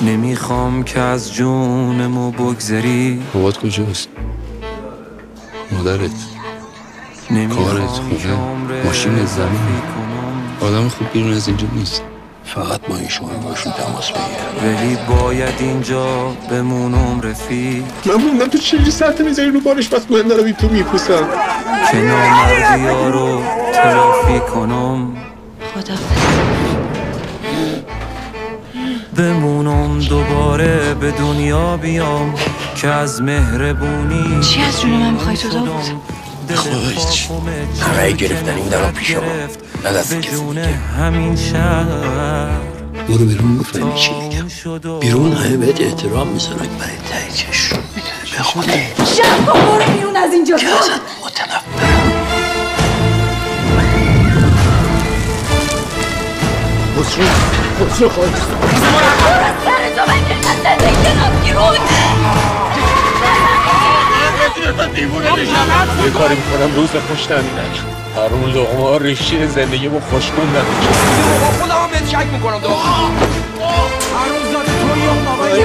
نمیخوام که از جونمو بگذری. بابات کجاست؟ مادرت، کارت، خونه، ماشین، زمین. آدم خوب بیرون از اینجا نیست. فقط با این شما باشون تماس بگیر. ولی باید اینجا بمونم رفیق. من موندم تو چجوری سرت میذاری رو بارش بس من دارم این تو میپوسم که نامردی ها رو تلافی کنم. خدا بمونم دوباره به دنیا بیام که از مهربونی. چی از جون من میخوای تو داوود؟ خواهیچ همه گرفتن این درم پیش ما نه دست کسی دیگه. همین شهر برو بیرون بفهمی چی میگم. بیرون همه بهت احترام میذارن برای ته چشم به خودت شب کن برو بیرون از اینجا. که ازت متنفرم. خسرو خواهی سر تو بگیر من زندگی کنم بیرون. یه کاری میکنم روز خوش نمیدن. هر اون لقمه ها ریشه زندگی با خوشبون نداشت. خودم هم بهت شک میکنم. هر روز داده توی اون بابایی.